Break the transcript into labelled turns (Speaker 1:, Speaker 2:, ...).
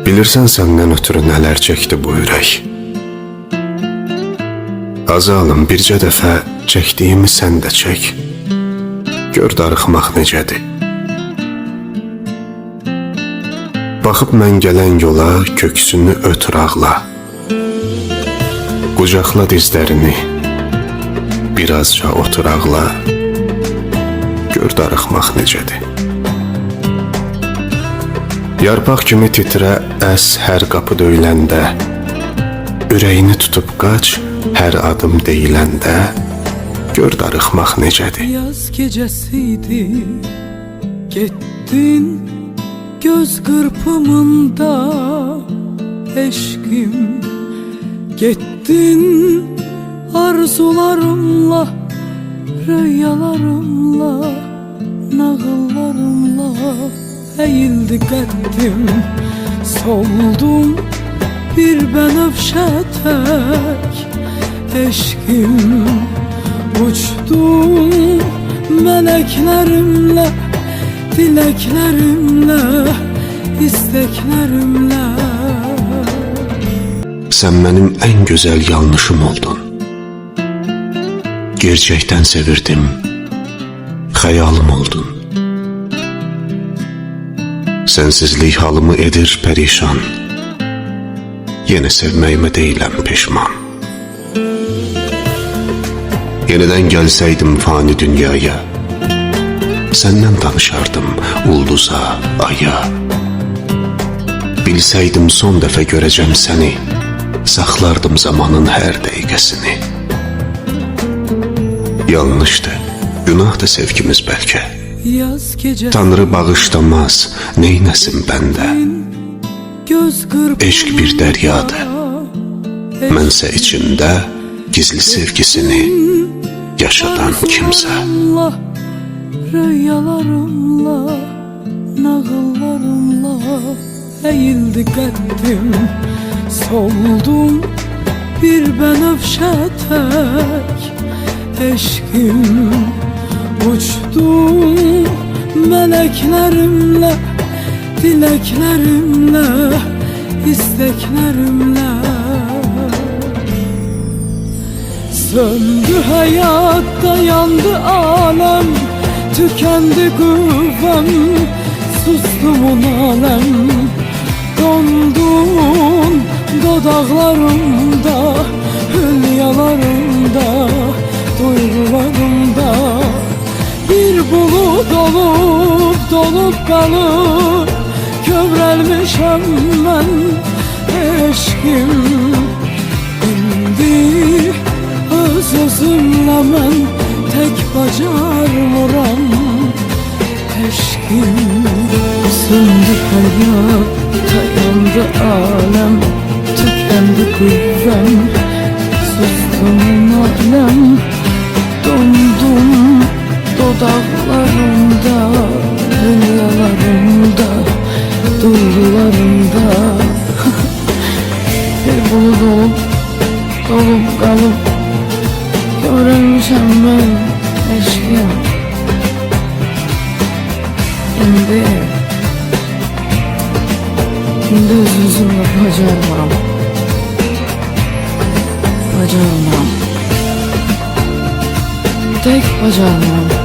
Speaker 1: Bilirsən səndən ötürü nələr çəkdi bu ürək. Azalım, bircə dəfə çəkdiyimi sən də çək. Gör darıxmaq necədir. Baxıb mən gələn yola köksünü ötür ağla. Qucaqla dizlərini, birazca otur ağla. Gör darıxmaq necədir. Yarpaq kimi titrə əs hər qapı döyüləndə. Ürəyini tutub qaç hər adım deyiləndə. Gör darıxmaq necədir.
Speaker 2: Yaz gecəsiydi, getdin göz qırpımında eşqim. Getdin arzularımla, rüyalarımla, nağıllarımla. Əyildi qəddim, soldum bir bənövşə tək eşqim. Uçdum mələklərimlə, diləklərimlə, istəklərimlə.
Speaker 1: Sən mənim ən gözəl yanlışım oldun. Gerçəkdən sevirdim, xəyalım oldun. Sensizlik halımı edir perişan. Yine sevməyimə deyiləm peşman. Yeniden gelsəydim fani dünyaya, səndən danışardım ulduza, aya. Bilsəydim son dəfə görəcəm səni, saxlardım zamanın hər dəqiqəsini. Yanlışdı, günahdı sevgimiz bəlkə. Tanrı bağışlamaz, neynəsin bəndə. Eşq bir dəryadır, mənsə içində gizli sevgisini yaşadan kimsə.
Speaker 2: Rüyalarımla, nağıllarımla əyildi qəddim, soldum bir bənövşə tək eşqim. Uçdum mələklərimlə, diləklərimlə, istəklərimlə. Söndü həyatda, yandı aləm, tükəndi qüvvəm, sustum aləm. Dondun dodaqlarımda, hülyalarımda, duygularımda. Bir bulut olup dolup kalıp kövrəlmişəm mən eşqim. İndi öz-özümlə mən tək bacarmıram eşqim. Söndü həyat, dayandı aləm, tükəndi qüvvəm, sustum aləm. Dondum dodaqlarımda, dünyalarımda, duygularımda. Bir bulut olup, dolup kalıp görülmüşəm mən eşqim. İndi öz-özümlə bacarmıram, bacarmıram. Tek bacarmıram.